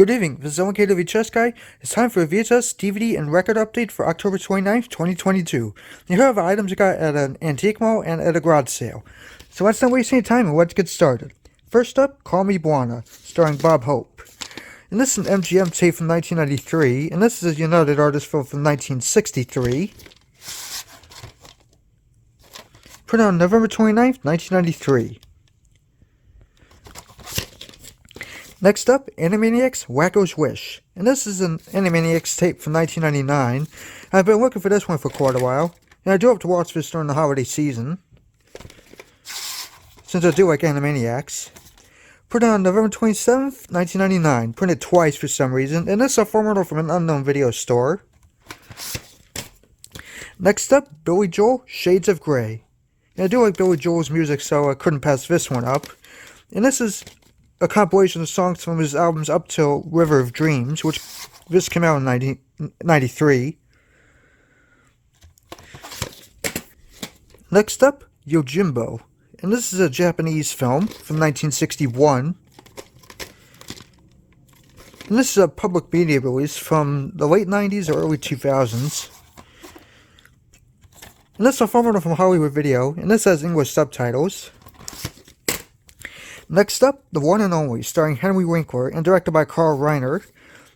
Good evening, this is Early-2000s VHS guy. It's time for a VHS, DVD, and record update for October 29th, 2022. Here are the items you got at an antique mall and at a garage sale. So let's not waste any time and let's get started. First up, Call Me Bwana, starring Bob Hope. And this is an MGM tape from 1993, and this is a United Artists film from 1963. Printed on November 29th, 1993. Next up, Animaniacs, Wakko's Wish. And this is an Animaniacs tape from 1999. I've been looking for this one for quite a while, and I do hope to watch this during the holiday season, since I do like Animaniacs. Printed on November 27th, 1999. Printed twice for some reason, and this is a format from an unknown video store. Next up, Billy Joel, Shades of Grey. And I do like Billy Joel's music, so I couldn't pass this one up. And this is a compilation of songs from his albums up till River of Dreams, which this came out in 1993. Next up, Yojimbo. And this is a Japanese film from 1961. And this is a public media release from the late 90s or early 2000s. And this is a format from Hollywood Video, and this has English subtitles. Next up, The One and Only, starring Henry Winkler and directed by Carl Reiner.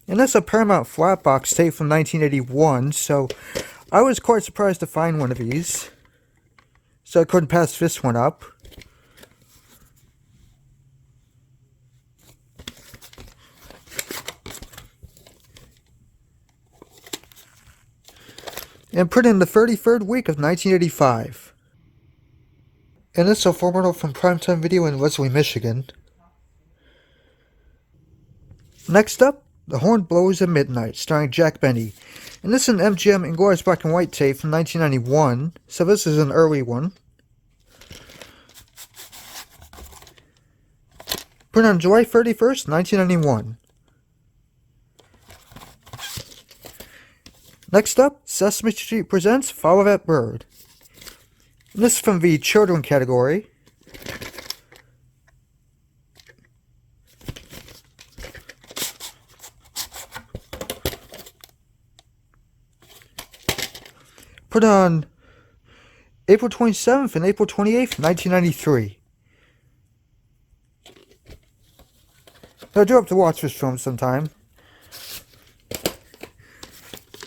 And this is a Paramount Flatbox tape from 1981, so I was quite surprised to find one of these. So I couldn't pass this one up. And printed in the 33rd week of 1985. And this is a format from Primetime Video in Leslie, Michigan. Next up, The Horn Blows at Midnight, starring Jack Benny. And this is an MGM Inglorious Black and White tape from 1991, so this is an early one. Printed on July 31st, 1991. Next up, Sesame Street presents Follow That Bird. And this is from the children category. Put on April 27th and April 28th, 1993. I do have to watch this film sometime.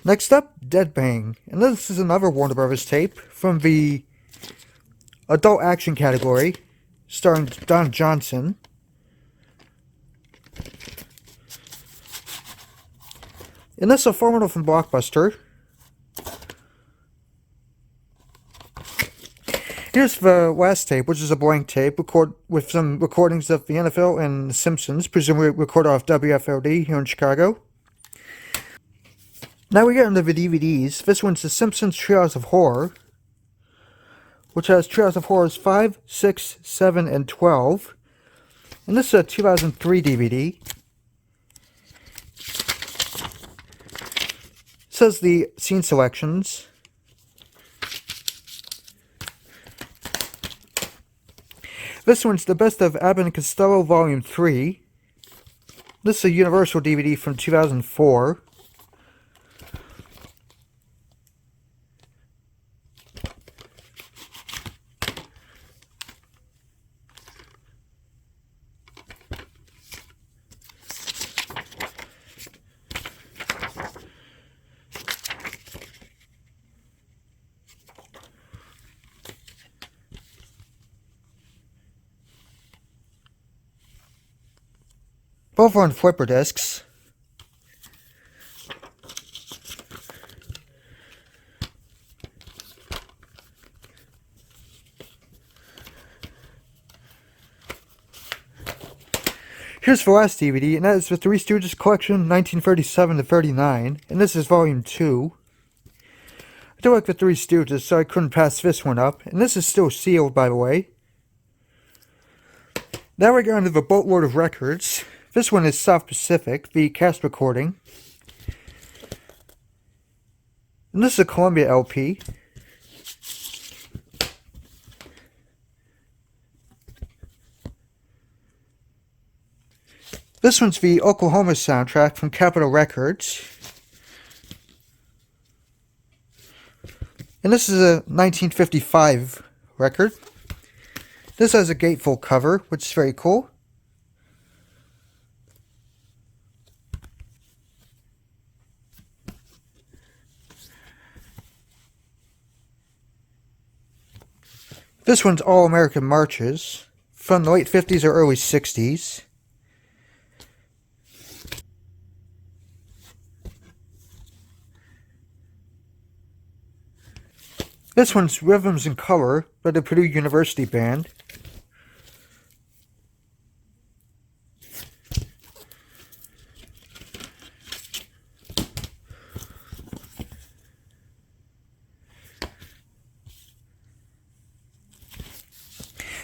Next up, Dead Bang. And this is another Warner Brothers tape from the adult action category, starring Don Johnson. And this is a format from Blockbuster. Here's the last tape, which is a blank tape, with some recordings of the NFL and the Simpsons, presumably recorded off WFLD here in Chicago. Now we get into the DVDs. This one's The Simpsons Treehouse of Horror, which has Treehouse of Horrors 5, 6, 7, and 12. And this is a 2003 DVD. It says the scene selections. This one's the Best of Abbott and Costello Volume 3. This is a Universal DVD from 2004. Both are on flipper discs. Here's the last DVD, and that is the Three Stooges collection, 1937 to 39, and this is volume 2. I do like the Three Stooges, so I couldn't pass this one up, and this is still sealed, by the way. Now we get into the boatload of records. This one is South Pacific, the cast recording. And this is a Columbia LP. This one's the Oklahoma soundtrack from Capitol Records. And this is a 1955 record. This has a gatefold cover, which is very cool. This one's All American Marches from the late 50s or early 60s. This one's Rhythms in Color by the Purdue University Band.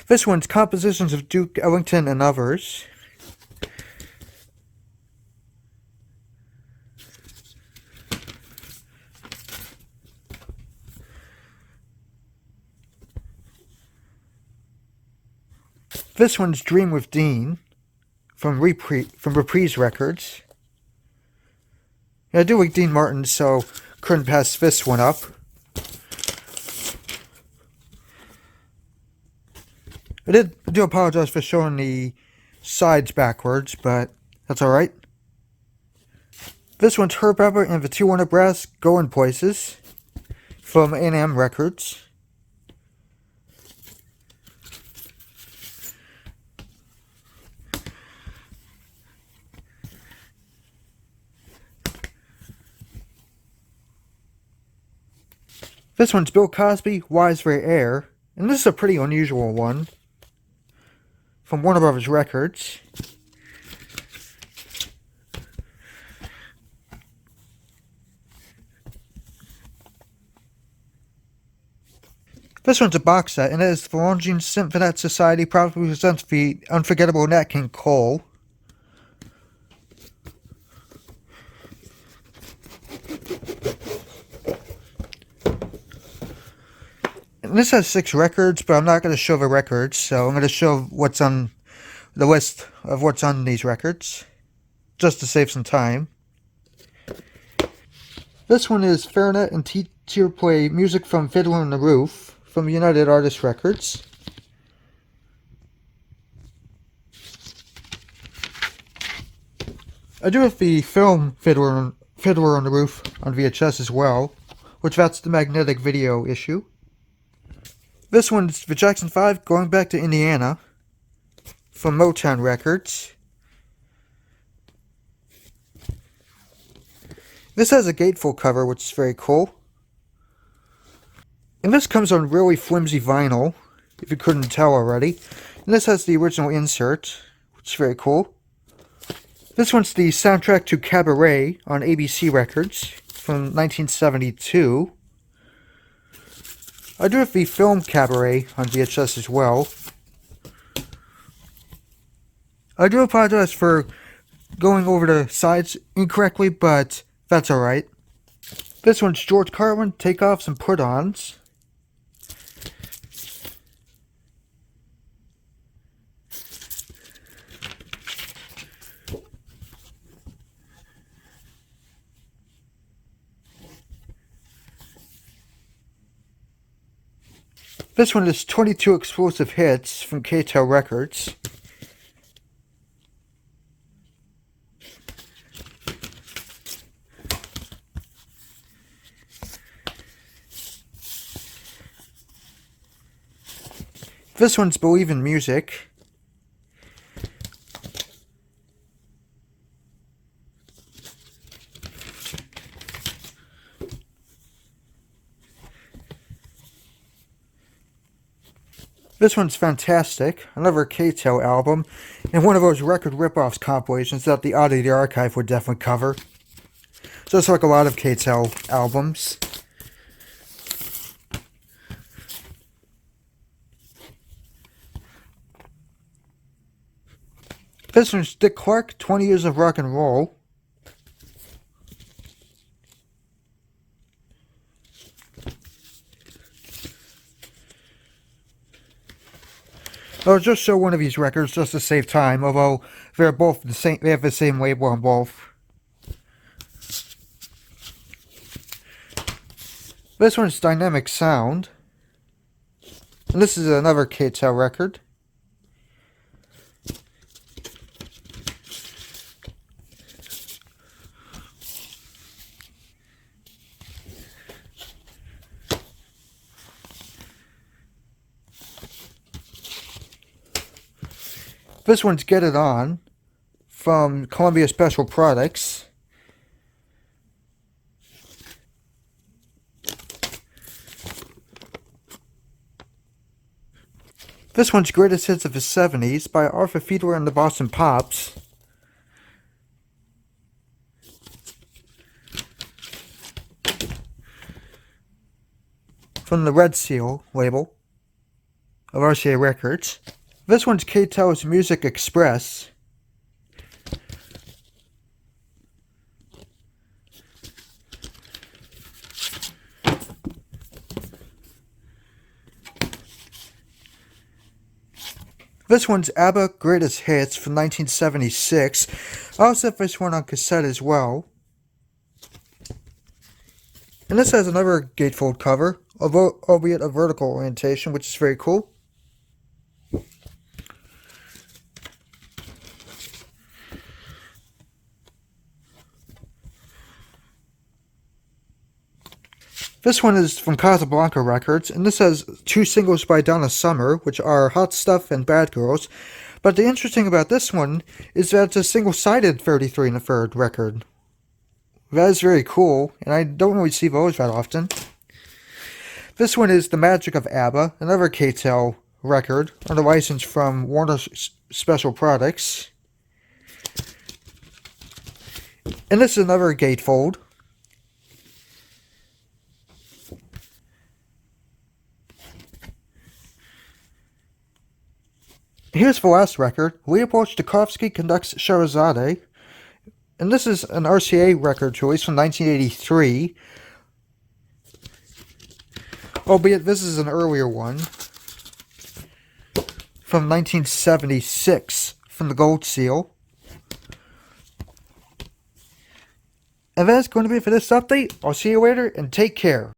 This one's Compositions of Duke Ellington and Others. This one's Dream with Dean from Reprise Records. Yeah, I do like Dean Martin, so couldn't pass this one up. I do apologize for showing the sides backwards, but that's alright. This one's Herb Pepper and the 200 Brass Going Places from A&M Records. This one's Bill Cosby, Wise for Air, and this is a pretty unusual one from Warner Brothers Records. This one's a box set, and it is the Longines Symphonette Society proudly presents the unforgettable Nat King Cole. And this has 6 records, but I'm not going to show the records, so I'm going to show what's on the list of what's on these records, just to save some time. This one is Fahrenheit and Teacher Play Music from Fiddler on the Roof from United Artists Records. I do have the film Fiddler on the Roof on VHS as well, which that's the magnetic video issue. This one's the Jackson 5 Going Back to Indiana from Motown Records. This has a gatefold cover, which is very cool. And this comes on really flimsy vinyl, if you couldn't tell already. And this has the original insert, which is very cool. This one's the soundtrack to Cabaret on ABC Records from 1972. I do have the film Cabaret on VHS as well. I do apologize for going over the sides incorrectly, but that's alright. This one's George Carlin, Takeoffs and Put-Ons. This one is 22 Explosive Hits from K-Tel Records. This one's Believe in Music. This one's Fantastic, another K-Tel album, and one of those record rip-offs compilations that the Oddity Archive would definitely cover. Just like a lot of K-Tel albums. This one's Dick Clark, 20 Years of Rock and Roll. I'll just show one of these records just to save time, although They're both the same. They have the same label on both. This one's Dynamic Sound. And this is another K-Tel record. This one's Get It On from Columbia Special Products. This one's Greatest Hits of the 70s by Arthur Fiedler and the Boston Pops. From the Red Seal label of RCA Records. This one's K-Tel's Music Express. This one's Abbott Greatest Hits from 1976. I also have this one on cassette as well. And this has another gatefold cover, albeit a vertical orientation, which is very cool. This one is from Casablanca Records, and this has 2 singles by Donna Summer, which are Hot Stuff and Bad Girls. But the interesting about this one is that it's a single-sided 33 1/3 record. That is very cool, and I don't really see those that often. This one is The Magic of ABBA, another K-Tel record, under license from Warner Special Products. And this is another gatefold. Here's the last record. Leopold Stokowski conducts Sherazade. And this is an RCA record choice from 1983. Albeit this is an earlier one. From 1976. From the Gold Seal. And that's going to be it for this update. I'll see you later and take care.